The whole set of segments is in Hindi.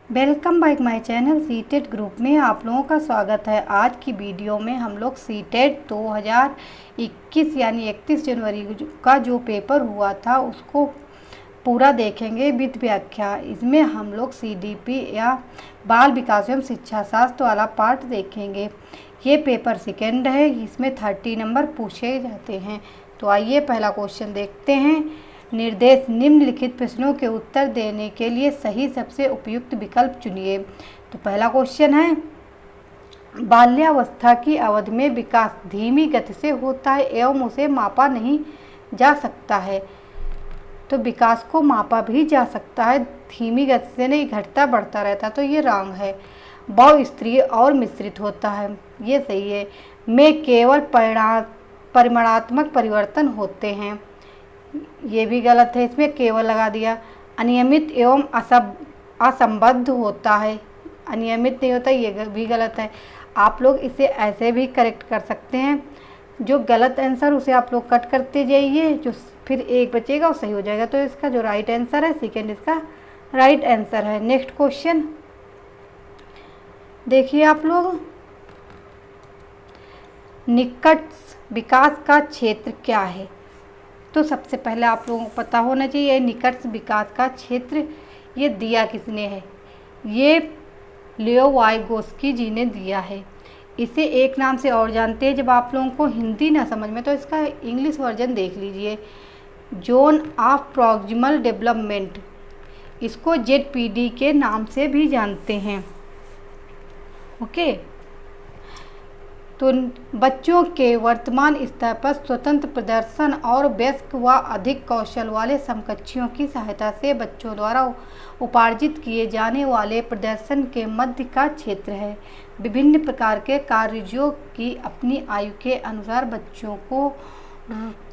Welcome back my channel CTET group में आप लोगों का स्वागत है। आज की वीडियो में हम लोग सीटेट 2021 यानी 31 जनवरी का जो पेपर हुआ था उसको पूरा देखेंगे विद व्याख्या। इसमें हम लोग सीडीपी या बाल विकास एवं शिक्षा शास्त्र वाला पार्ट देखेंगे। ये पेपर सेकेंड है, इसमें 30 नंबर पूछे जाते हैं। तो आइए पहला क्वेश्चन देखते हैं। निर्देश निम्नलिखित प्रश्नों के उत्तर देने के लिए सही सबसे उपयुक्त विकल्प चुनिए। तो पहला क्वेश्चन है, बाल्यावस्था की अवधि में विकास धीमी गति से होता है एवं उसे मापा नहीं जा सकता है। तो विकास को मापा भी जा सकता है, धीमी गति से नहीं, घटता बढ़ता रहता, तो ये रॉन्ग है। बहुस्तरीय और मिश्रित होता है, ये सही है। में केवल परिमाणात्मक परिवर्तन होते हैं, ये भी गलत है, इसमें केवल लगा दिया। अनियमित एवं असंबद्ध होता है, अनियमित नहीं होता, ये भी गलत है। आप लोग इसे ऐसे भी करेक्ट कर सकते हैं, जो गलत आंसर उसे आप लोग कट करते जाइए, जो फिर एक बचेगा वो सही हो जाएगा। तो इसका जो राइट आंसर है सेकेंड इसका राइट आंसर है। नेक्स्ट क्वेश्चन देखिए आप लोग, निकट विकास का क्षेत्र क्या है। तो सबसे पहले आप लोगों को पता होना चाहिए निकट विकास का क्षेत्र ये दिया किसने है, ये लियो वाइगोस्की जी ने दिया है। इसे एक नाम से और जानते हैं, जब आप लोगों को हिंदी ना समझ में तो इसका इंग्लिश वर्जन देख लीजिए, जोन ऑफ प्रॉक्सिमल डेवलपमेंट। इसको जेडपीडी के नाम से भी जानते हैं। ओके, तो बच्चों के वर्तमान स्तर पर स्वतंत्र प्रदर्शन और वयस्क व अधिक कौशल वाले समकक्षियों की सहायता से बच्चों द्वारा उपार्जित किए जाने वाले प्रदर्शन के मध्य का क्षेत्र है। विभिन्न प्रकार के कार्यों की अपनी आयु के अनुसार बच्चों को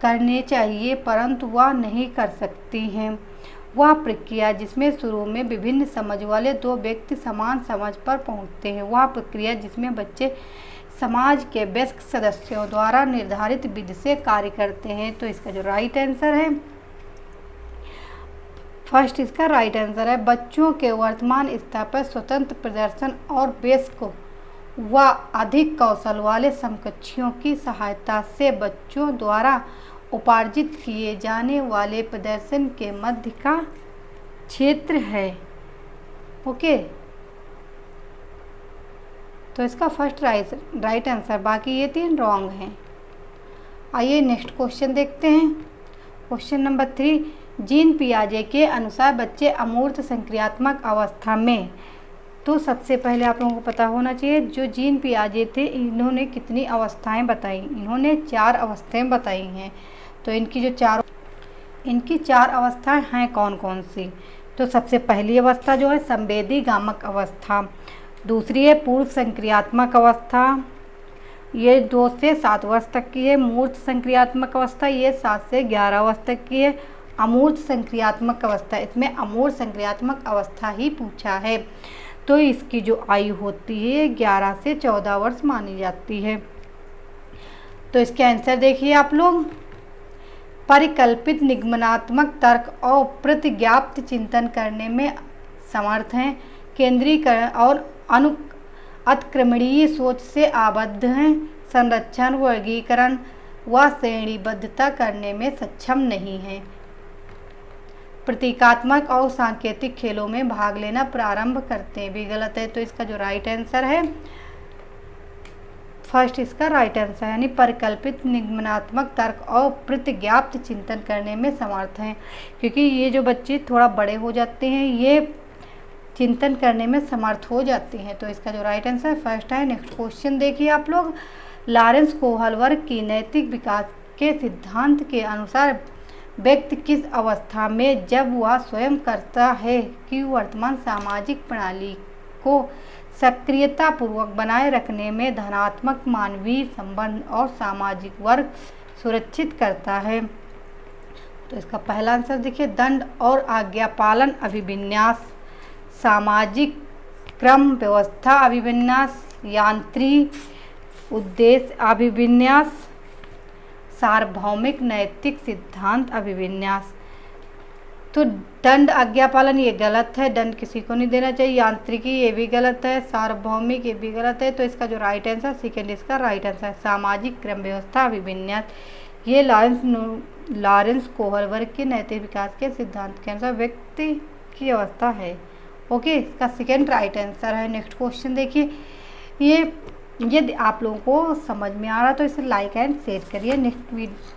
करने चाहिए, परंतु वह नहीं कर सकती हैं। वह प्रक्रिया जिसमें शुरू में विभिन्न समझ वाले दो व्यक्ति समान समझ पर पहुंचते हैं, वह प्रक्रिया जिसमें बच्चे समाज के वयस्क सदस्यों द्वारा निर्धारित विधि से कार्य करते हैं। तो इसका जो राइट आंसर है फर्स्ट इसका राइट आंसर है। बच्चों के वर्तमान स्तर पर स्वतंत्र प्रदर्शन और वयस्क व अधिक कौशल वाले समकक्षियों की सहायता से बच्चों द्वारा उपार्जित किए जाने वाले प्रदर्शन के मध्य का क्षेत्र है। ओके, तो इसका फर्स्ट राइट आंसर, बाकी ये तीन रॉन्ग हैं। आइए नेक्स्ट क्वेश्चन देखते हैं। क्वेश्चन नंबर 3, जीन पियाजे के अनुसार बच्चे अमूर्त संक्रियात्मक अवस्था में। तो सबसे पहले आप लोगों को पता होना चाहिए जो जीन पियाजे थे इन्होंने कितनी अवस्थाएं बताई, इन्होंने 4 अवस्थाएं बताई हैं। तो इनकी चार अवस्थाएं हैं कौन कौन सी। तो सबसे पहली अवस्था जो है संवेदी गामक अवस्था, दूसरी है पूर्व संक्रियात्मक अवस्था, ये 2 से 7 वर्ष तक की है। मूर्त संक्रियात्मक अवस्था ये 7 से 11 वर्ष तक की है। अमूर्त संक्रियात्मक अवस्था, इसमें अमूर्त संक्रियात्मक अवस्था ही पूछा है। तो इसकी जो आयु होती है 11 से 14 वर्ष मानी जाती है। तो इसके आंसर देखिए आप लोग, परिकल्पित निगमनात्मक तर्क और प्रतिज्ञाप्त चिंतन करने में समर्थ हैं, केंद्रीकरण और अतिक्रमणीय सोच से आबद्ध हैं, संरक्षण, वर्गीकरण व श्रेणीबद्धता करने में सक्षम नहीं हैं, प्रतीकात्मक और सांकेतिक खेलों में भाग लेना प्रारंभ करते हैं, भी गलत है। तो इसका जो राइट आंसर है फर्स्ट इसका राइट आंसर, यानी परिकल्पित निगमनात्मक तर्क और प्रतिज्ञाप्त चिंतन करने में समर्थ हैं, क्योंकि ये जो बच्चे थोड़ा बड़े हो जाते हैं ये चिंतन करने में समर्थ हो जाते हैं। तो इसका जो राइट आंसर फर्स्ट है। नेक्स्ट क्वेश्चन देखिए आप लोग, लॉरेंस कोहलवर्ग की नैतिक विकास के सिद्धांत के अनुसार व्यक्ति किस अवस्था में जब वह स्वयं करता है कि वर्तमान सामाजिक प्रणाली को सक्रियतापूर्वक बनाए रखने में धनात्मक मानवीय संबंध और सामाजिक वर्ग सुरक्षित करता है। तो इसका पहला आंसर देखिए, दंड और आज्ञापालन अभिविन्यास, सामाजिक क्रम व्यवस्था अभिविन्यास, यांत्रिक उद्देश्य अभिविन्यास, सार्वभौमिक नैतिक सिद्धांत अभिविन्यास। तो दंड आज्ञा पालन ये गलत है, दंड किसी को नहीं देना चाहिए। यांत्रिकी ये भी गलत है। सार्वभौमिक ये भी गलत है। तो इसका जो राइट आंसर सेकेंड इसका राइट आंसर है। सामाजिक क्रम व्यवस्था अभिविन्यास ये लॉरेंस कोहल वर्ग के नैतिक विकास के सिद्धांत के अनुसार व्यक्ति की अवस्था है। ओके, इसका सेकेंड राइट आंसर है। नेक्स्ट क्वेश्चन देखिए, ये यदि आप लोगों को समझ में आ रहा तो इसे लाइक एंड शेयर करिए। नेक्स्ट वीडियो,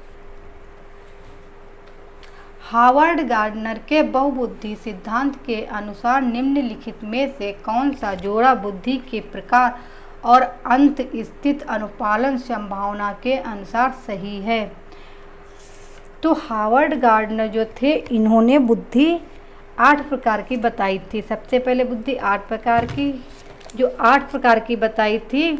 हावर्ड गार्डनर के बहुबुद्धि सिद्धांत के अनुसार निम्नलिखित में से कौन सा जोड़ा बुद्धि के प्रकार और अंत स्थित अनुपालन संभावना के अनुसार सही है। तो हावर्ड गार्डनर जो थे, इन्होंने बुद्धि 8 प्रकार की बताई थी। सबसे पहले बुद्धि 8 प्रकार की, जो 8 प्रकार की बताई थी,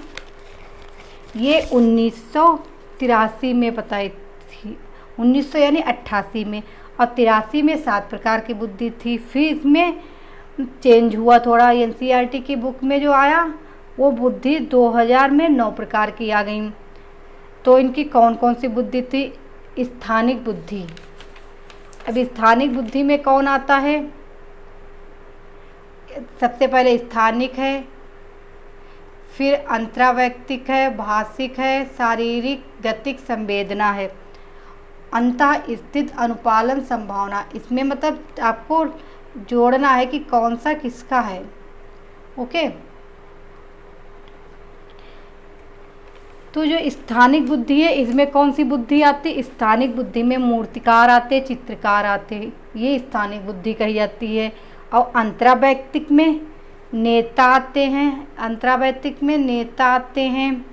ये 1983 में बताई थी। 1900 यानी 88 में, और 83 में 7 प्रकार की बुद्धि थी। फिर इसमें चेंज हुआ थोड़ा, एनसीईआरटी की बुक में जो आया वो बुद्धि 2000 में 9 प्रकार की आ गई। तो इनकी कौन कौन सी बुद्धि थी? स्थानिक बुद्धि। अब स्थानिक बुद्धि में कौन आता है? सबसे पहले स्थानिक है, फिर अंतरावैयक्तिक है, भाषिक है, शारीरिक गतिक संवेदना है, अंतः स्थित अनुपालन संभावना। इसमें मतलब आपको जोड़ना है कि कौन सा किसका है। ओके, तो जो स्थानिक बुद्धि है, इसमें कौन सी बुद्धि आती? स्थानिक बुद्धि में मूर्तिकार आते, चित्रकार आते, ये स्थानिक बुद्धि कही जाती है। और अंतरावैयक्तिक में नेता आते हैं, अंतरावैयक्तिक में नेता आते हैं,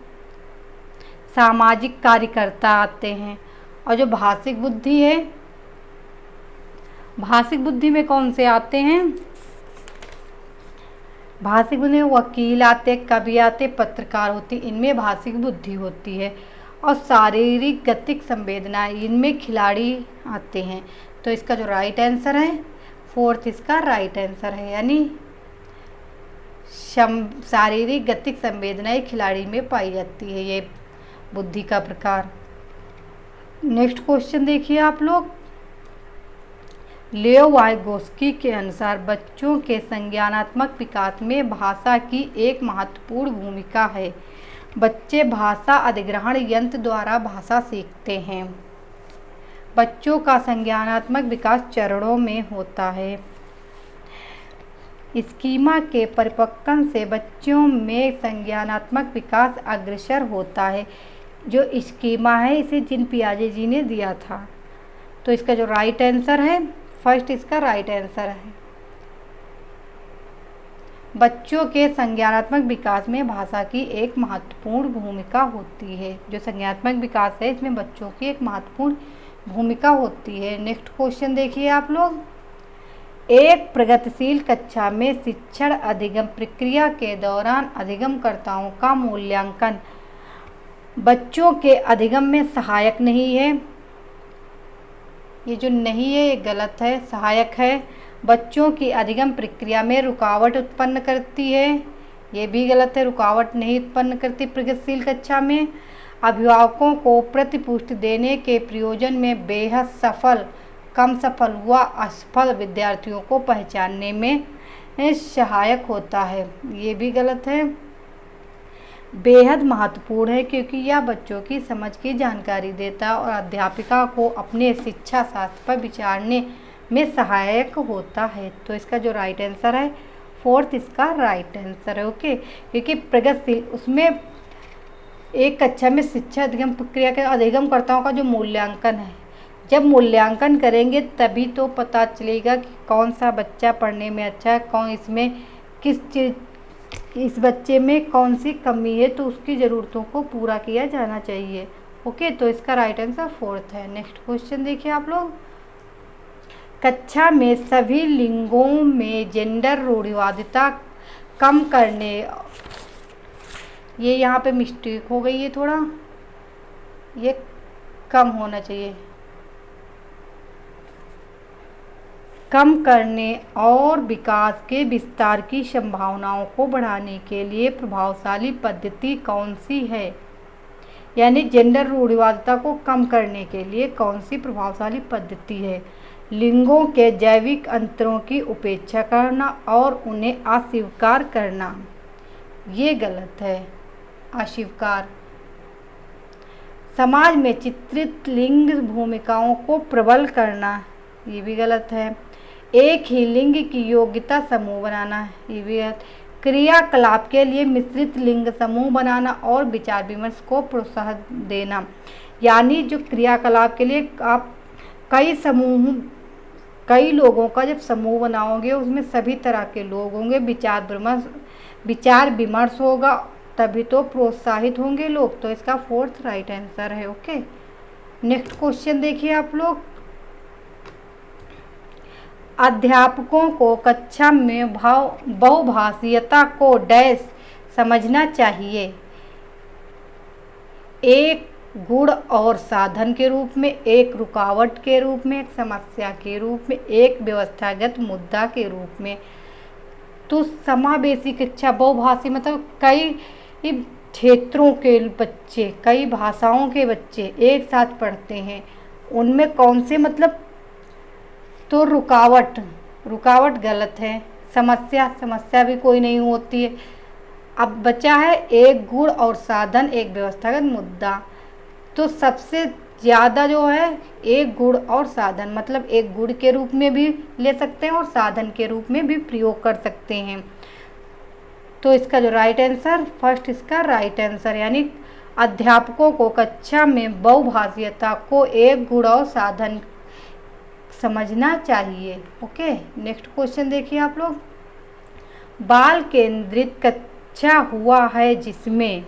सामाजिक कार्यकर्ता आते हैं। और जो भाषिक बुद्धि है, भाषिक बुद्धि में कौन से आते हैं? भाषिक बुद्धि में वकील आते, कवि आते, पत्रकार होती, इनमें भाषिक बुद्धि होती है। और शारीरिक गतिक संवेदना, इनमें खिलाड़ी आते हैं। तो इसका जो राइट आंसर है फोर्थ इसका राइट आंसर है, यानी शारीरिक गतिक संवेदनाएं खिलाड़ी में पाई जाती है, ये बुद्धि का प्रकार। नेक्स्ट क्वेश्चन देखिए आप लोग, लियो वाइगोस्की के अनुसार बच्चों के संज्ञानात्मक विकास में भाषा की एक महत्वपूर्ण भूमिका है। बच्चे भाषा अधिग्रहण यंत्र द्वारा भाषा सीखते हैं। बच्चों का संज्ञानात्मक विकास चरणों में होता है। स्कीमा के परिपक्वता से बच्चों में संज्ञानात्मक विकास अग्रसर होता है। जो स्कीमा है इसे जीन पियाजे जी ने दिया था। तो इसका जो राइट आंसर है फर्स्ट इसका राइट आंसर है। बच्चों के संज्ञानात्मक विकास में भाषा की एक महत्वपूर्ण भूमिका होती है। जो संज्ञानात्मक विकास है इसमें बच्चों की एक महत्वपूर्ण भूमिका होती है। नेक्स्ट क्वेश्चन देखिए आप लोग, एक प्रगतिशील कक्षा में शिक्षण अधिगम प्रक्रिया के दौरान अधिगमकर्ताओं का मूल्यांकन बच्चों के अधिगम में सहायक नहीं है। ये जो नहीं है ये गलत है, सहायक है। बच्चों की अधिगम प्रक्रिया में रुकावट उत्पन्न करती है, ये भी गलत है, रुकावट नहीं उत्पन्न करती प्रगतिशील कक्षा में। अभिभावकों को प्रतिपुष्टि देने के प्रयोजन में बेहद सफल, कम सफल व असफल विद्यार्थियों को पहचानने में सहायक होता है, ये भी गलत है। बेहद महत्वपूर्ण है क्योंकि यह बच्चों की समझ की जानकारी देता है और अध्यापिका को अपने शिक्षा शास्त्र पर विचारने में सहायक होता है। तो इसका जो राइट आंसर है फोर्थ इसका राइट आंसर है। ओके, क्योंकि प्रगतिशील उसमें एक कक्षा में शिक्षा अधिगम प्रक्रिया के अधिगमकर्ताओं का जो मूल्यांकन है, जब मूल्यांकन करेंगे तभी तो पता चलेगा कि कौन सा बच्चा पढ़ने में अच्छा है, कौन इसमें किस चीज़, इस बच्चे में कौन सी कमी है, तो उसकी ज़रूरतों को पूरा किया जाना चाहिए। ओके, तो इसका राइट आंसर फोर्थ है। नेक्स्ट क्वेश्चन देखिए आप लोग, कक्षा में सभी लिंगों में जेंडर रूढ़िवादिता कम करने, ये यहाँ पे मिस्टेक हो गई है थोड़ा, ये कम होना चाहिए, कम करने और विकास के विस्तार की संभावनाओं को बढ़ाने के लिए प्रभावशाली पद्धति कौन सी है। यानी जेंडर रूढ़िवादिता को कम करने के लिए कौन सी प्रभावशाली पद्धति है। लिंगों के जैविक अंतरों की उपेक्षा करना और उन्हें अस्वीकार करना, ये गलत है। अस्वीकार। समाज में चित्रित लिंग भूमिकाओं को प्रबल करना, ये भी गलत है। एक ही लिंग की योग्यता समूह बनाना, ये भी गलत। क्रियाकलाप के लिए मिश्रित लिंग समूह बनाना और विचार विमर्श को प्रोत्साहन देना, यानी जो क्रियाकलाप के लिए आप कई लोगों का जब समूह बनाओगे उसमें सभी तरह के लोग होंगे, विचार विमर्श होगा, तभी तो प्रोत्साहित होंगे लोग। तो इसका फोर्थ राइट आंसर है। ओके, नेक्स्ट क्वेश्चन देखिए आप लोग। अध्यापकों को कक्षा में बहुभाषीयता को डैश समझना चाहिए। एक गुण और साधन के रूप में, एक रुकावट के रूप में, एक समस्या के रूप में, एक व्यवस्थागत मुद्दा के रूप में। तो समावेशी शिक्षा बहुभाषी मतलब कई क्षेत्रों के बच्चे, कई भाषाओं के बच्चे एक साथ पढ़ते हैं, उनमें कौन से मतलब, तो रुकावट गलत है। समस्या भी कोई नहीं होती है। अब बचा है एक गुण और साधन, एक व्यवस्थागत मुद्दा। तो सबसे ज़्यादा जो है एक गुण और साधन, मतलब एक गुण के रूप में भी ले सकते हैं और साधन के रूप में भी प्रयोग कर सकते हैं। तो इसका जो राइट आंसर, फर्स्ट इसका राइट आंसर, यानी अध्यापकों को कक्षा में बहुभाषीयता को एक गुण और साधन समझना चाहिए। ओके, नेक्स्ट क्वेश्चन देखिए आप लोग। बाल केंद्रित कक्षा हुआ है जिसमें,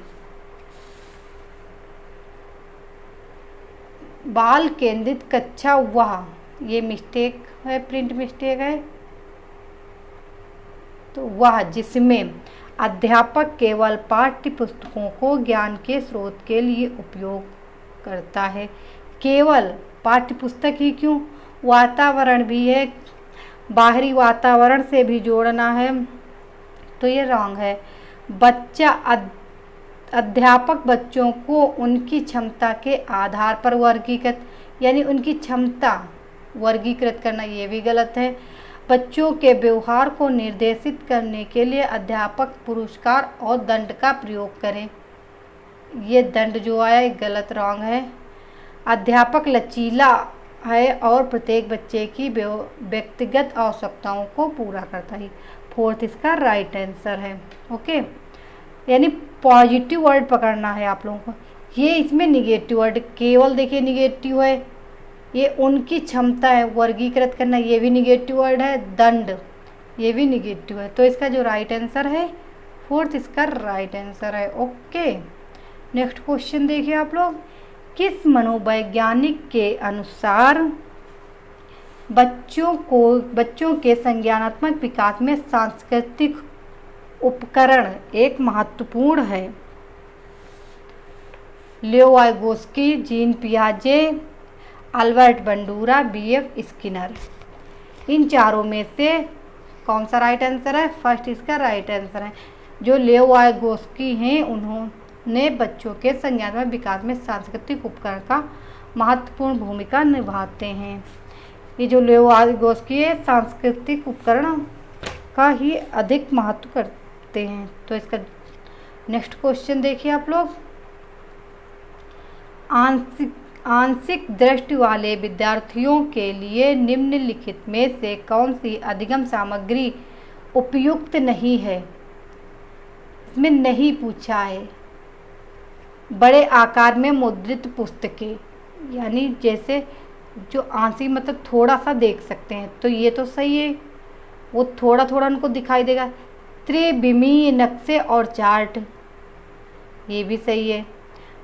बाल केंद्रित कक्षा हुआ, ये मिस्टेक है, प्रिंट मिस्टेक है। तो वह जिसमें अध्यापक केवल पाठ्य पुस्तकों को ज्ञान के स्रोत के लिए उपयोग करता है। केवल पाठ्य पुस्तक ही क्यों, वातावरण भी है, बाहरी वातावरण से भी जोड़ना है, तो ये रॉन्ग है। अध्यापक बच्चों को उनकी क्षमता के आधार पर वर्गीकृत, यानी उनकी क्षमता वर्गीकृत करना, ये भी गलत है। बच्चों के व्यवहार को निर्देशित करने के लिए अध्यापक पुरस्कार और दंड का प्रयोग करें, ये दंड जो आया है गलत, रॉन्ग है। अध्यापक लचीला है और प्रत्येक बच्चे की व्यक्तिगत आवश्यकताओं को पूरा करता है, फोर्थ इसका राइट आंसर है। ओके, यानी पॉजिटिव वर्ड पकड़ना है आप लोगों को। ये इसमें निगेटिव वर्ड, केवल देखिए निगेटिव है, ये उनकी क्षमता है वर्गीकृत करना, ये भी निगेटिव वर्ड है, दंड ये भी निगेटिव है। तो इसका जो राइट आंसर है, फोर्थ इसका राइट आंसर है। ओके, नेक्स्ट क्वेश्चन देखिए आप लोग। किस मनोवैज्ञानिक के अनुसार बच्चों के संज्ञानात्मक विकास में सांस्कृतिक उपकरण एक महत्वपूर्ण है? लियो वाइगोस्की, जीन पियाजे, अल्बर्ट बंडूरा, बीएफ स्किनर। इन चारों में से कौन सा राइट आंसर है? फर्स्ट इसका राइट आंसर है। जो लियो वाइगोस्की हैं उन्होंने बच्चों के संज्ञानात्मक विकास में सांस्कृतिक उपकरण का महत्वपूर्ण भूमिका निभाते हैं। ये जो लियो वाइगोस्की है सांस्कृतिक उपकरण का ही अधिक महत्व करते हैं। तो इसका नेक्स्ट क्वेश्चन देखिए आप लोग। आंशिक दृष्टि वाले विद्यार्थियों के लिए निम्नलिखित में से कौन सी अधिगम सामग्री उपयुक्त नहीं है? इसमें नहीं पूछा है। बड़े आकार में मुद्रित पुस्तकें, यानी जैसे जो आंशिक मतलब थोड़ा सा देख सकते हैं, तो ये तो सही है, वो थोड़ा थोड़ा उनको दिखाई देगा। त्रिविमीय नक्शे और चार्ट, ये भी सही है।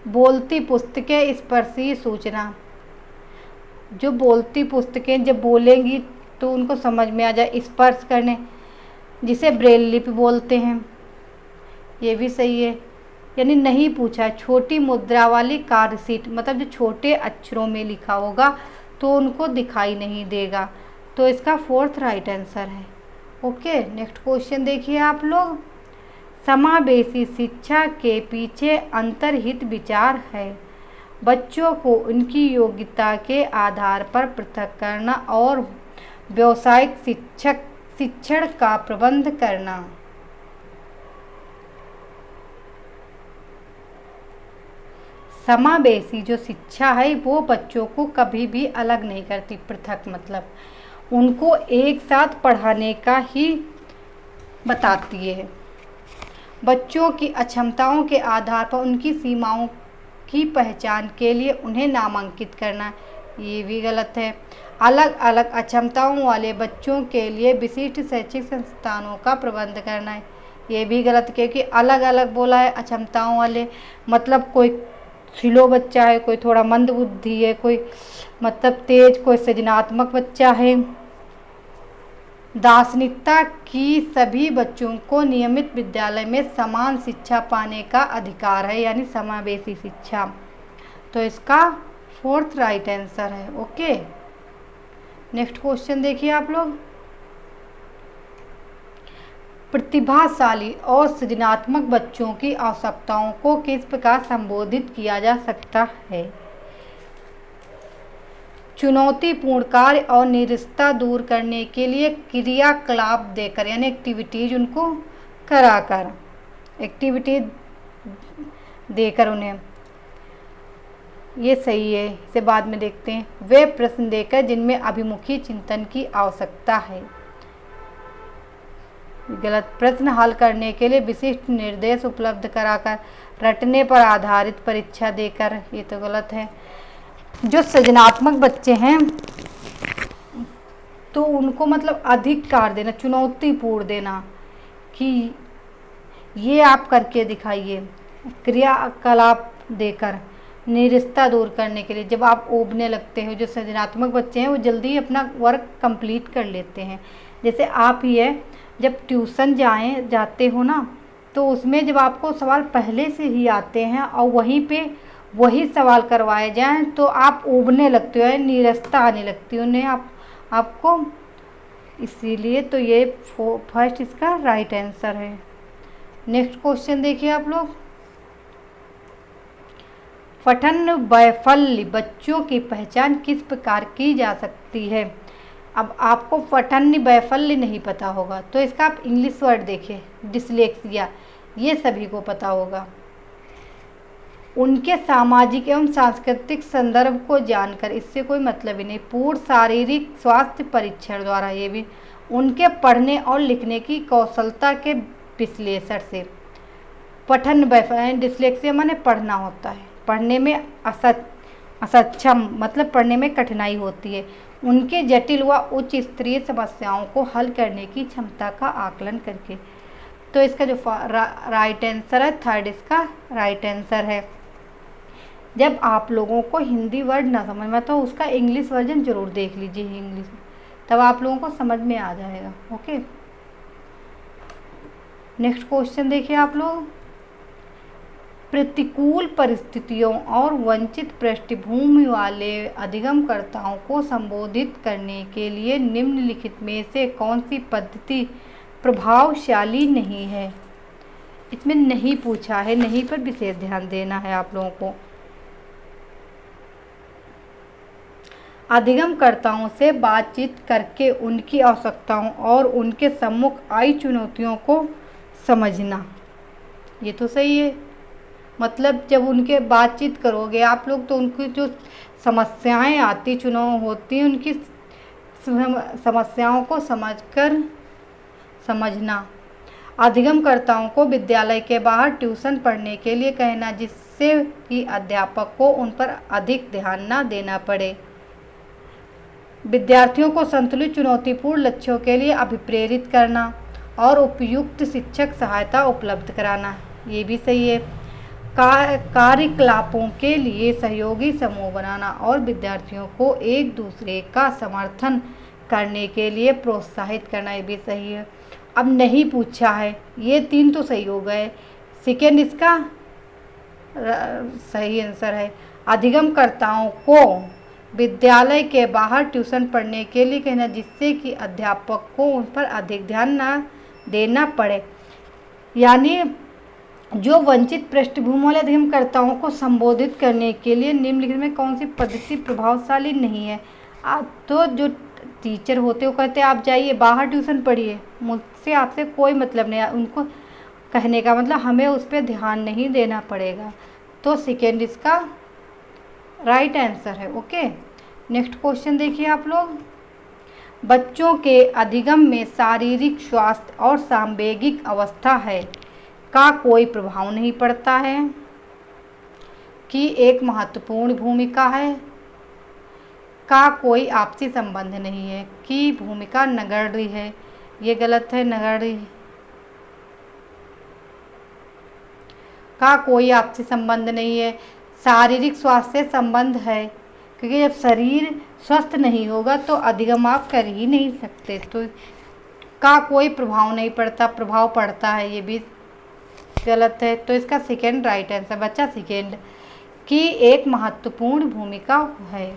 बोलती पुस्तकें, स्पर्शी सूचना, जो बोलती पुस्तकें जब बोलेंगी तो उनको समझ में आ जाए, स्पर्श करने, जिसे ब्रेल लिपि बोलते हैं, ये भी सही है। यानी नहीं पूछा। छोटी मुद्रा वाली कार्यशीट, मतलब जो छोटे अक्षरों में लिखा होगा तो उनको दिखाई नहीं देगा, तो इसका फोर्थ राइट आंसर है। ओके, नेक्स्ट क्वेश्चन देखिए आप लोग। समावेशी शिक्षा के पीछे अंतर्निहित विचार है। बच्चों को उनकी योग्यता के आधार पर पृथक करना और व्यावसायिक शिक्षण का प्रबंध करना। समावेशी जो शिक्षा है वो बच्चों को कभी भी अलग नहीं करती, पृथक मतलब उनको एक साथ पढ़ाने का ही बताती है। बच्चों की अक्षमताओं के आधार पर उनकी सीमाओं की पहचान के लिए उन्हें नामांकित करना, ये भी गलत है। अलग अलग अक्षमताओं वाले बच्चों के लिए विशिष्ट शैक्षिक संस्थानों का प्रबंध करना है, ये भी गलत, क्योंकि अलग अलग बोला है अक्षमताओं वाले, मतलब कोई स्लो बच्चा है, कोई थोड़ा मंद बुद्धि है, कोई मतलब तेज, कोई सृजनात्मक बच्चा है। दार्शनिकता की सभी बच्चों को नियमित विद्यालय में समान शिक्षा पाने का अधिकार है, यानी समावेशी शिक्षा। तो इसका 4th राइट आंसर है। ओके, नेक्स्ट क्वेश्चन देखिए आप लोग। प्रतिभाशाली और सृजनात्मक बच्चों की आवश्यकताओं को किस प्रकार संबोधित किया जा सकता है? चुनौतीपूर्ण कार्य और निरस्ता दूर करने के लिए क्रियाकलाप देकर, यानी एक्टिविटीज उनको कराकर, एक्टिविटीज देकर उन्हें, ये सही है, इसे बाद में देखते हैं। वे प्रश्न देकर जिनमें अभिमुखी चिंतन की आवश्यकता है, गलत। प्रश्न हल करने के लिए विशिष्ट निर्देश उपलब्ध कराकर, रटने पर आधारित परीक्षा देकर, ये तो गलत है। जो सृजनात्मक बच्चे हैं तो उनको मतलब अधिक कार्य देना, चुनौतीपूर्ण देना कि ये आप करके दिखाइए, क्रियाकलाप देकर। निरस्ता दूर करने के लिए, जब आप ऊबने लगते हो, जो सृजनात्मक बच्चे हैं वो जल्दी अपना वर्क कंप्लीट कर लेते हैं। जैसे आप ही है, जब ट्यूशन जाते हो ना, तो उसमें जब आपको सवाल पहले से ही आते हैं और वहीं पे वही सवाल करवाए जाएं तो आप ऊबने लगते हो, निरस्ता आने लगती है उन्हें आपको, इसीलिए तो ये फर्स्ट इसका राइट आंसर है। नेक्स्ट क्वेश्चन देखिए आप लोग। पठन वैफल्य बच्चों की पहचान किस प्रकार की जा सकती है? अब आपको पठन वैफल्य नहीं पता होगा तो इसका आप इंग्लिश वर्ड देखिए, डिसलेक्सिया, ये सभी को पता होगा। उनके सामाजिक एवं सांस्कृतिक संदर्भ को जानकर, इससे कोई मतलब ही नहीं। पूर्ण शारीरिक स्वास्थ्य परीक्षण द्वारा, ये भी उनके पढ़ने और लिखने की कौशलता के विश्लेषण से। पठन वैफल्य, डिसलेक्सिया माने पढ़ना होता है, पढ़ने में असक्षम मतलब पढ़ने में कठिनाई होती है। उनके जटिल व उच्च स्तरीय समस्याओं को हल करने की क्षमता का आकलन करके। तो इसका जो राइट आंसर है, थर्ड इसका राइट आंसर है। जब आप लोगों को हिंदी वर्ड ना समझ में तो उसका इंग्लिश वर्जन जरूर देख लीजिए इंग्लिश में, तब आप लोगों को समझ में आ जाएगा। ओके, नेक्स्ट क्वेश्चन देखिए आप लोग। प्रतिकूल परिस्थितियों और वंचित पृष्ठभूमि वाले अधिगमकर्ताओं को संबोधित करने के लिए निम्नलिखित में से कौन सी पद्धति प्रभावशाली नहीं है? इसमें नहीं पूछा है, नहीं पर विशेष ध्यान देना है आप लोगों को। अधिगमकर्ताओं से बातचीत करके उनकी आवश्यकताओं और उनके सम्मुख आई चुनौतियों को समझना, ये तो सही है। मतलब जब उनके बातचीत करोगे आप लोग तो उनकी जो समस्याएं आती होती हैं, उनकी समस्याओं को समझना। अधिगमकर्ताओं को विद्यालय के बाहर ट्यूशन पढ़ने के लिए कहना, जिससे कि अध्यापक को उन पर अधिक ध्यान न देना पड़े। विद्यार्थियों को संतुलित चुनौतीपूर्ण लक्ष्यों के लिए अभिप्रेरित करना और उपयुक्त शिक्षक सहायता उपलब्ध कराना, ये भी सही है। कार्यकलापों के लिए सहयोगी समूह बनाना और विद्यार्थियों को एक दूसरे का समर्थन करने के लिए प्रोत्साहित करना, ये भी सही है। अब नहीं पूछा है, ये 3 तो सही हो गए, सेकेंड इसका सही आंसर है। अधिगमकर्ताओं को विद्यालय के बाहर ट्यूशन पढ़ने के लिए कहना, जिससे कि अध्यापक को उन पर अधिक ध्यान न देना पड़े, यानी जो वंचित पृष्ठभूमि वाले अधिगमकर्ताओं को संबोधित करने के लिए निम्नलिखित में कौन सी पद्धति प्रभावशाली नहीं है। तो जो टीचर होते वो कहते हैं आप जाइए बाहर ट्यूशन पढ़िए, मुझसे आपसे कोई मतलब नहीं है, उनको कहने का मतलब हमें उस पर ध्यान नहीं देना पड़ेगा। तो सेकेंड इसका राइट आंसर है। ओके, नेक्स्ट क्वेश्चन देखिए आप लोग। बच्चों के अधिगम में शारीरिक स्वास्थ्य और सांवेगिक अवस्था है का कोई प्रभाव नहीं पड़ता है, कि एक महत्वपूर्ण भूमिका है, का कोई आपसी संबंध नहीं है, कि भूमिका नगण्य है। ये गलत है, नगण्य का कोई आपसी संबंध नहीं है। शारीरिक स्वास्थ्य से संबंध है, क्योंकि जब शरीर स्वस्थ नहीं होगा तो अधिगम आप कर ही नहीं सकते। तो का कोई प्रभाव नहीं पड़ता, प्रभाव पड़ता है, ये भी गलत है। तो इसका सेकेंड राइट आंसर बच्चा सेकेंड, कि एक महत्वपूर्ण भूमिका है।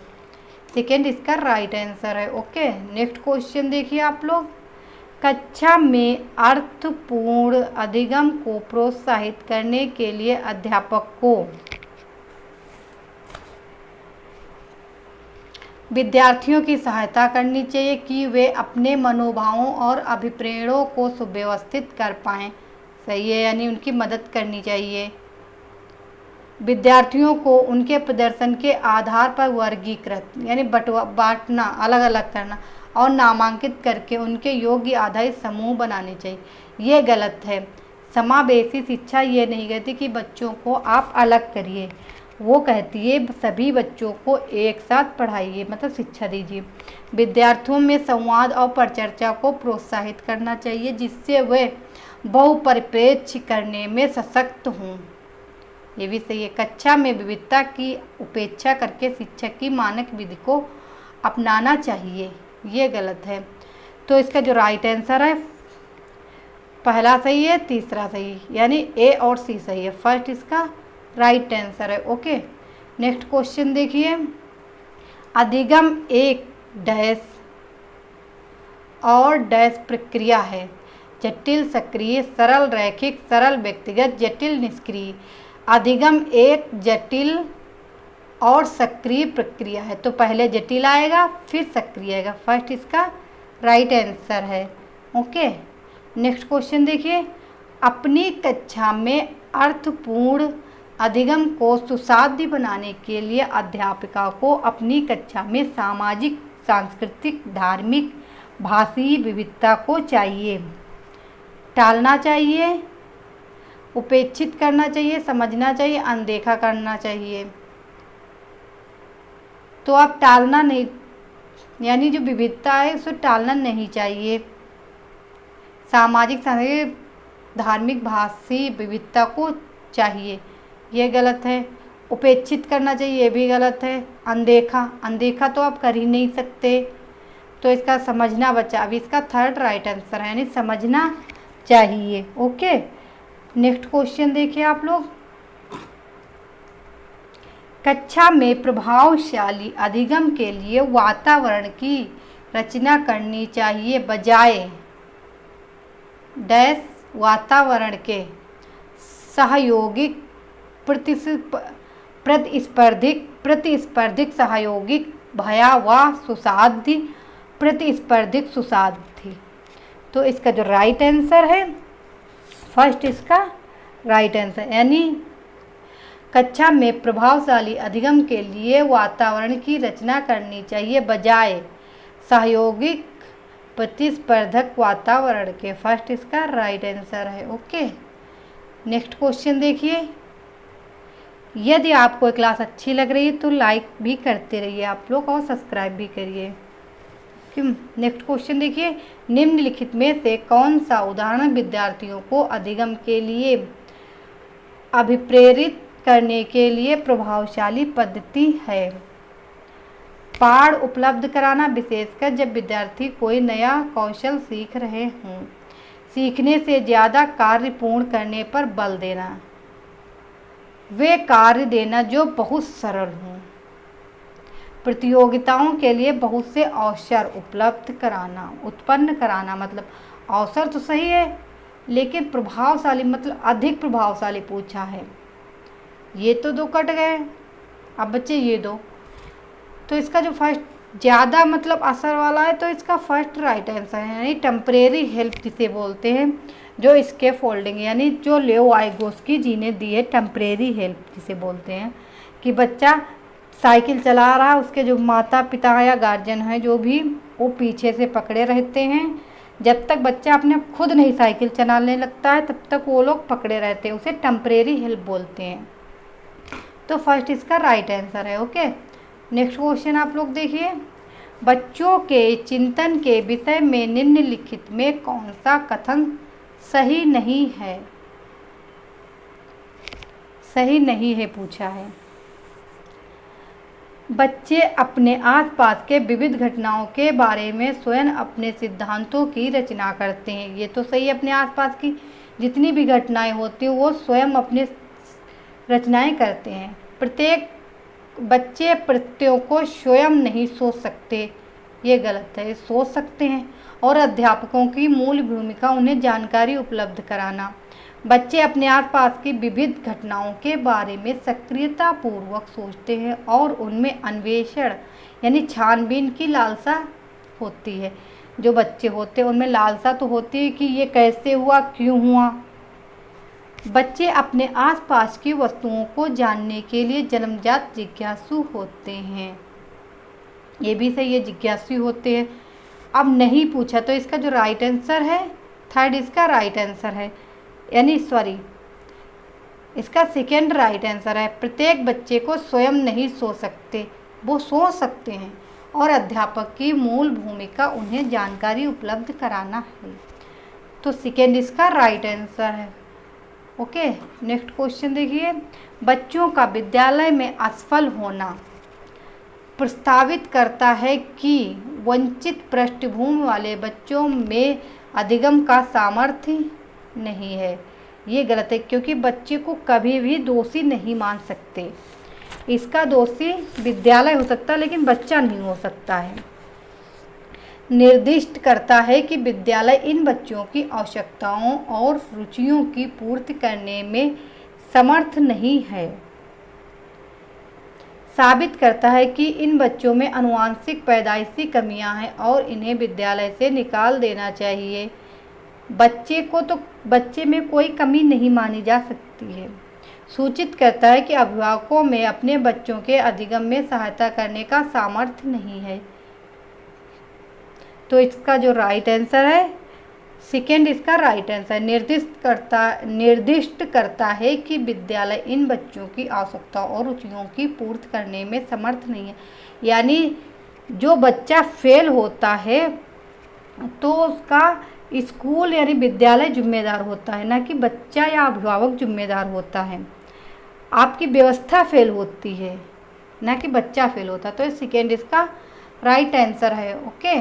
सेकेंड इसका राइट आंसर है। ओके, नेक्स्ट क्वेश्चन देखिए आप लोग। कक्षा में अर्थपूर्ण अधिगम को प्रोत्साहित करने के लिए अध्यापक को विद्यार्थियों की सहायता करनी चाहिए कि वे अपने मनोभावों और अभिप्रायों को सुव्यवस्थित कर पाएं। सही है, यानी उनकी मदद करनी चाहिए। विद्यार्थियों को उनके प्रदर्शन के आधार पर वर्गीकृत यानी बांटना, अलग अलग करना और नामांकित करके उनके योग्य आधारित समूह बनाने चाहिए। ये गलत है। समावेशी शिक्षा ये नहीं कहती कि बच्चों को आप अलग करिए, वो कहती है सभी बच्चों को एक साथ पढ़ाइए, मतलब शिक्षा दीजिए। विद्यार्थियों में संवाद और परिचर्चा को प्रोत्साहित करना चाहिए जिससे वे बहुपरिप्रेक्ष्य करने में सशक्त हों। ये भी सही है। कक्षा में विविधता की उपेक्षा करके शिक्षक की मानक विधि को अपनाना चाहिए। ये गलत है। तो इसका जो राइट आंसर है पहला सही है, तीसरा सही है, यानी ए और सी सही है। फर्स्ट इसका राइट आंसर है। ओके, नेक्स्ट क्वेश्चन देखिए। अधिगम एक डैश और डैश प्रक्रिया है। जटिल सक्रिय, सरल रैखिक, सरल व्यक्तिगत, जटिल निष्क्रिय। अधिगम एक जटिल और सक्रिय प्रक्रिया है। तो पहले जटिल आएगा फिर सक्रिय आएगा। फर्स्ट इसका राइट आंसर है। ओके, नेक्स्ट क्वेश्चन देखिए। अपनी कक्षा में अर्थपूर्ण अधिगम को सुसाध्य बनाने के लिए अध्यापिका को अपनी कक्षा में सामाजिक, सांस्कृतिक, धार्मिक, भाषीय विविधता को चाहिए टालना चाहिए, उपेक्षित करना चाहिए, समझना चाहिए, अनदेखा करना चाहिए। तो आप टालना नहीं, यानी जो विविधता है उसे टालना नहीं चाहिए। सामाजिक, सांस्कृतिक, धार्मिक, भाषी विविधता को चाहिए, ये गलत है। उपेक्षित करना चाहिए, ये भी गलत है। अनदेखा तो आप कर ही नहीं सकते। तो इसका समझना बचा। अभी इसका थर्ड राइट आंसर है, यानी समझना चाहिए। ओके, नेक्स्ट क्वेश्चन देखिए आप लोग। कक्षा में प्रभावशाली अधिगम के लिए वातावरण की रचना करनी चाहिए बजाय डैश वातावरण के सहयोगिक, प्रतिस्पर्धिक, सहयोगिक, भयावह, सुसाध्य, प्रतिस्पर्धिक, सुसाध्य। तो इसका जो राइट आंसर है फर्स्ट इसका राइट आंसर, यानी कक्षा में प्रभावशाली अधिगम के लिए वातावरण की रचना करनी चाहिए बजाय सहयोगिक, प्रतिस्पर्धक वातावरण के। फर्स्ट इसका राइट आंसर है। ओके, नेक्स्ट क्वेश्चन देखिए। यदि आपको क्लास अच्छी लग रही है तो लाइक भी करते रहिए आप लोग और सब्सक्राइब भी करिए। नेक्स्ट क्वेश्चन देखिए। निम्नलिखित में से कौन सा उदाहरण विद्यार्थियों को अधिगम के लिए अभिप्रेरित करने के लिए प्रभावशाली पद्धति है? पाठ उपलब्ध कराना, विशेषकर जब विद्यार्थी कोई नया कौशल सीख रहे हों। सीखने से ज़्यादा कार्य पूर्ण करने पर बल देना। वे कार्य देना जो बहुत सरल हों। प्रतियोगिताओं के लिए बहुत से अवसर उपलब्ध कराना, उत्पन्न कराना, मतलब अवसर तो सही है, लेकिन प्रभावशाली मतलब अधिक प्रभावशाली पूछा है। ये तो 2 कट गए, अब बच्चे ये 2, तो इसका जो फर्स्ट ज़्यादा मतलब असर वाला है तो इसका फर्स्ट राइट आंसर है, यानी टेम्परेरी हेल्प जिसे बोलते हैं, जो इसके फोल्डिंग यानी जो लेओ वाइगोस्की जी ने दी है टेम्परेरी हेल्प जिसे बोलते हैं, कि बच्चा साइकिल चला रहा है, उसके जो माता पिता या गार्जियन हैं जो भी, वो पीछे से पकड़े रहते हैं। जब तक बच्चा अपने खुद नहीं साइकिल चलाने लगता है तब तक वो लोग पकड़े रहते हैं, उसे टेम्परेरी हेल्प बोलते हैं। तो फर्स्ट इसका राइट आंसर है। ओके, नेक्स्ट क्वेश्चन आप लोग देखिए, बच्चों के चिंतन के विषय में निम्नलिखित में कौन सा कथन सही नहीं है? सही नहीं है पूछा है। बच्चे अपने आसपास के विविध घटनाओं के बारे में स्वयं अपने सिद्धांतों की रचना करते हैं। ये तो सही है, अपने आसपास की जितनी भी घटनाएं होती हैं वो स्वयं अपने रचनाएं करते हैं। प्रत्येक बच्चे प्रत्ययों को स्वयं नहीं सोच सकते, ये गलत है, सोच सकते हैं। और अध्यापकों की मूल भूमिका उन्हें जानकारी उपलब्ध कराना। बच्चे अपने आसपास की विविध घटनाओं के बारे में सक्रियतापूर्वक सोचते हैं और उनमें अन्वेषण यानी छानबीन की लालसा होती है। जो बच्चे होते हैं उनमें लालसा तो होती है कि ये कैसे हुआ, क्यों हुआ। बच्चे अपने आसपास की वस्तुओं को जानने के लिए जन्मजात जिज्ञासु होते हैं। ये भी सही है, जिज्ञासु होते हैं। अब नहीं पूछा तो इसका जो राइट आंसर है थर्ड इसका राइट आंसर है, यानी सॉरी इसका सेकेंड राइट आंसर है। प्रत्येक बच्चे को स्वयं नहीं सोच सकते, वो सोच सकते हैं और अध्यापक की मूल भूमिका उन्हें जानकारी उपलब्ध कराना है। तो सेकेंड इसका राइट आंसर है। ओके, नेक्स्ट क्वेश्चन देखिए, बच्चों का विद्यालय में असफल होना प्रस्तावित करता है कि वंचित पृष्ठभूमि वाले बच्चों में अधिगम का सामर्थ्य नहीं है। ये गलत है, क्योंकि बच्चे को कभी भी दोषी नहीं मान सकते। इसका दोषी विद्यालय हो सकता है लेकिन बच्चा नहीं हो सकता है। निर्दिष्ट करता है कि विद्यालय इन बच्चों की आवश्यकताओं और रुचियों की पूर्ति करने में समर्थ नहीं है। साबित करता है कि इन बच्चों में आनुवंशिक पैदाइशी कमियां हैं और इन्हें विद्यालय से निकाल देना चाहिए। बच्चे में कोई कमी नहीं मानी जा सकती है। सूचित करता है कि अभिभावकों में अपने बच्चों के अधिगम में सहायता करने का सामर्थ्य नहीं है। तो इसका जो राइट आंसर है सेकेंड इसका राइट आंसर। निर्दिष्ट करता है कि विद्यालय इन बच्चों की आवश्यकताओं और रुचियों की पूर्ति करने में समर्थ नहीं है। यानी जो बच्चा फेल होता है तो उसका स्कूल यानी विद्यालय जिम्मेदार होता है, ना कि बच्चा या अभिभावक जिम्मेदार होता है। आपकी व्यवस्था फेल होती है, ना कि बच्चा फेल होता। तो सेकेंड इसका राइट आंसर है। ओके,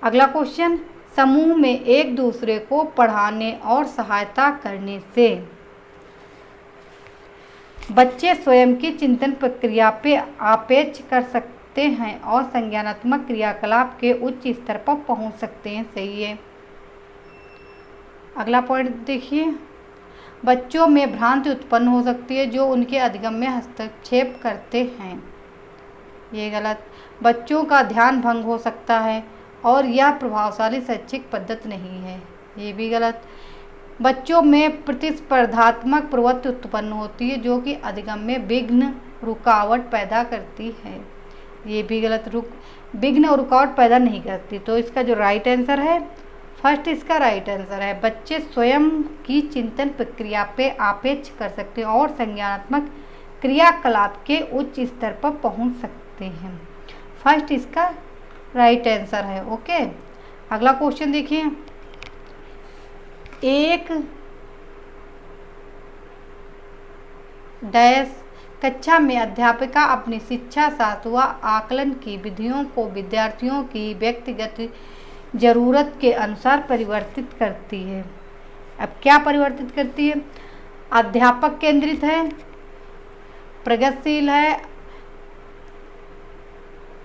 अगला क्वेश्चन, समूह में एक दूसरे को पढ़ाने और सहायता करने से बच्चे स्वयं की चिंतन प्रक्रिया पे आपेक्ष कर सकते हैं और संज्ञानात्मक क्रियाकलाप के उच्च स्तर पर पहुंच सकते हैं। सही है। अगला पॉइंट देखिए, बच्चों में भ्रांति उत्पन्न हो सकती है जो उनके अधिगम में हस्तक्षेप करते हैं। ये गलत। बच्चों का ध्यान भंग हो सकता है और यह प्रभावशाली शैक्षिक पद्धति नहीं है। ये भी गलत। बच्चों में प्रतिस्पर्धात्मक प्रवृत्ति उत्पन्न होती है जो कि अधिगम में विघ्न रुकावट पैदा करती है। ये भी गलत। विघ्न और रुकावट पैदा नहीं करती। तो इसका जो राइट आंसर है फर्स्ट इसका राइट आंसर है। बच्चे स्वयं की चिंतन प्रक्रिया पे आपेक्ष कर सकते हैं और संज्ञानात्मक क्रियाकलाप के उच्च स्तर पर पहुंच सकते हैं। फर्स्ट इसका राइट आंसर है। ओके, अगला क्वेश्चन देखिए, एक डैश कक्षा में अध्यापिका अपनी शिक्षा शास्त्र व आकलन की विधियों को विद्यार्थियों की व्यक्तिगत जरूरत के अनुसार परिवर्तित करती है। अब क्या परिवर्तित करती है? अध्यापक केंद्रित है, प्रगतिशील है,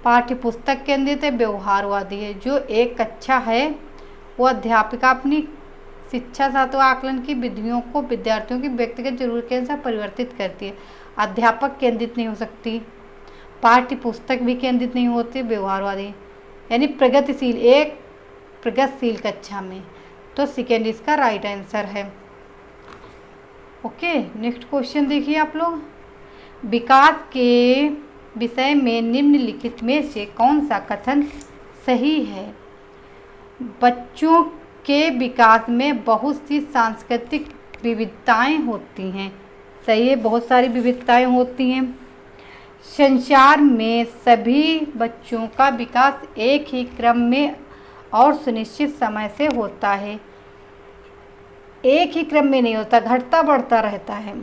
पाठ्य पुस्तक केंद्रित है, व्यवहारवादी है। जो एक कक्षा है वो अध्यापिका अपनी शिक्षा सातव आकलन की विधियों को विद्यार्थियों की व्यक्तिगत जरूरत के अनुसार परिवर्तित करती है। अध्यापक केंद्रित नहीं हो सकती, पाठ्य पुस्तक भी केंद्रित नहीं होती, व्यवहारवादी यानी प्रगतिशील, एक प्रगतिशील कक्षा में। तो सेकेंड इसका राइट आंसर है। ओके, नेक्स्ट क्वेश्चन देखिए आप लोग। विकास के विषय में निम्नलिखित में से कौन सा कथन सही है? बच्चों के विकास में बहुत सी सांस्कृतिक विविधताएं होती हैं। सही है, बहुत सारी विविधताएं होती हैं। संसार में सभी बच्चों का विकास एक ही क्रम में और सुनिश्चित समय से होता है। एक ही क्रम में नहीं होता, घटता बढ़ता रहता है।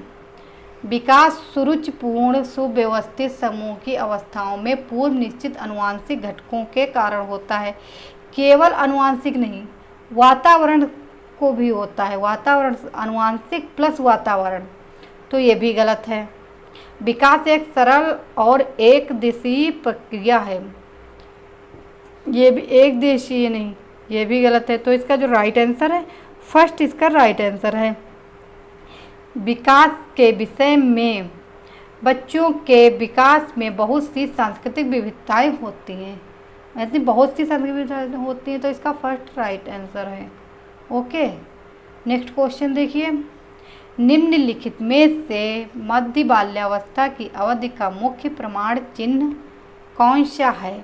विकास सुरुचिपूर्ण सुव्यवस्थित समूह की अवस्थाओं में पूर्व निश्चित आनुवंशिक घटकों के कारण होता है। केवल आनुवंशिक नहीं, वातावरण को भी होता है, वातावरण आनुवंशिक प्लस वातावरण, तो ये भी गलत है। विकास एक सरल और एक दिशीय प्रक्रिया है, ये भी एक दिशीय नहीं, ये भी गलत है। तो इसका जो राइट आंसर है, फर्स्ट इसका राइट आंसर है। विकास के विषय में बच्चों के विकास में बहुत सी सांस्कृतिक विविधताएं होती हैं, ऐसी बहुत सी सांस्कृतिक विविधताएं होती हैं, तो इसका फर्स्ट राइट आंसर है। ओके, नेक्स्ट क्वेश्चन देखिए। निम्नलिखित में से मध्य बाल्यावस्था की अवधि का मुख्य प्रमाण चिन्ह कौन सा है?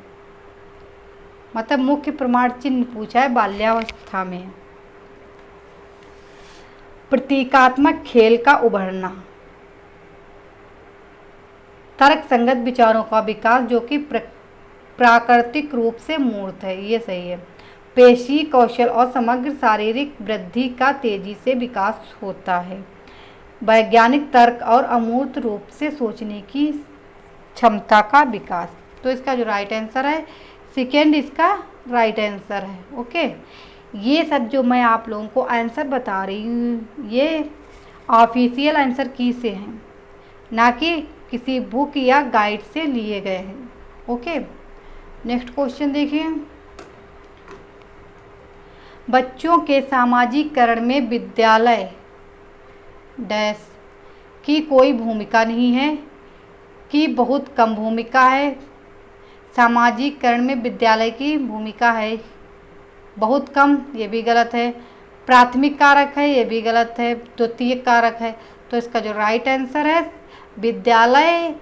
मतलब मुख्य प्रमाण चिन्ह पूछा है बाल्यावस्था में। प्रतीकात्मक खेल का उभरना, तर्क संगत विचारों का विकास जो कि प्राकृतिक रूप से मूर्त है, ये सही है। पेशी कौशल और समग्र शारीरिक वृद्धि का तेजी से विकास होता है। वैज्ञानिक तर्क और अमूर्त रूप से सोचने की क्षमता का विकास, तो इसका जो राइट आंसर है, सेकेंड इसका राइट आंसर है। ओके, ये सब जो मैं आप लोगों को आंसर बता रही हूँ, ये ऑफिशियल आंसर की से हैं, ना कि किसी बुक या गाइड से लिए गए हैं। ओके, नेक्स्ट क्वेश्चन देखिए। बच्चों के सामाजिकरण में विद्यालय डैश की कोई भूमिका नहीं है कि बहुत कम भूमिका है। सामाजिकरण में विद्यालय की भूमिका है बहुत कम, ये भी गलत है। प्राथमिक कारक है, ये भी गलत है। द्वितीयक कारक है, तो इसका जो राइट आंसर है, विद्यालय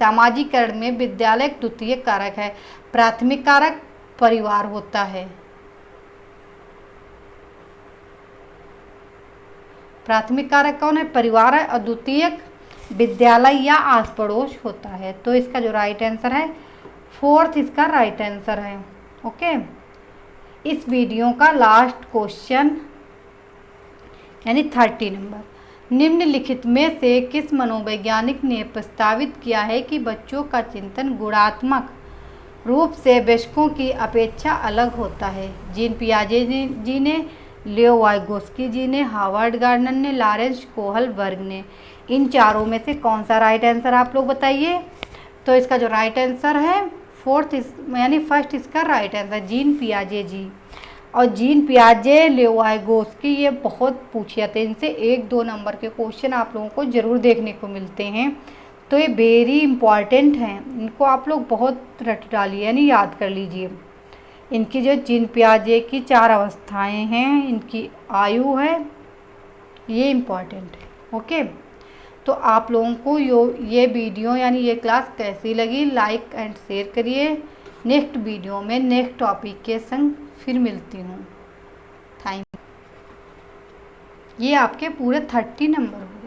सामाजिकरण में विद्यालय द्वितीयक कारक है। प्राथमिक कारक परिवार होता है, प्राथमिक कारक कौन है? परिवार है, और द्वितीयक विद्यालय या आस पड़ोस होता है। तो इसका जो राइट आंसर है, फोर्थ इसका राइट आंसर है। ओके, इस वीडियो का लास्ट क्वेश्चन यानी 30 नंबर। निम्नलिखित में से किस मनोवैज्ञानिक ने प्रस्तावित किया है कि बच्चों का चिंतन गुणात्मक रूप से वयस्कों की अपेक्षा अलग होता है? जीन पियाजे जी ने, लियो वाइगोस्की जी ने, हावर्ड गार्डनर ने, लॉरेंस कोहलबर्ग ने। इन चारों में से कौन सा राइट आंसर आप लोग बताइए? तो इसका जो राइट आंसर है, फोर्थ यानी फर्स्ट इसका राइट आंसर, जीन पियाजे जी। और जीन पियाजे, लियो वाइगोस्की, ये बहुत पूछे जाते हैं, इनसे 1-2 नंबर के क्वेश्चन आप लोगों को ज़रूर देखने को मिलते हैं, तो ये वेरी इंपॉर्टेंट हैं, इनको आप लोग बहुत रट डालिए यानी याद कर लीजिए। इनकी जो जीन पियाजे की 4 अवस्थाएं हैं, इनकी आयु है, ये इम्पॉर्टेंट है। ओके, तो आप लोगों को ये वीडियो यानी ये क्लास कैसी लगी, लाइक एंड शेयर करिए। नेक्स्ट वीडियो में नेक्स्ट टॉपिक के संग फिर मिलती हूँ। Thank you. ये आपके पूरे 30 नंबर हो।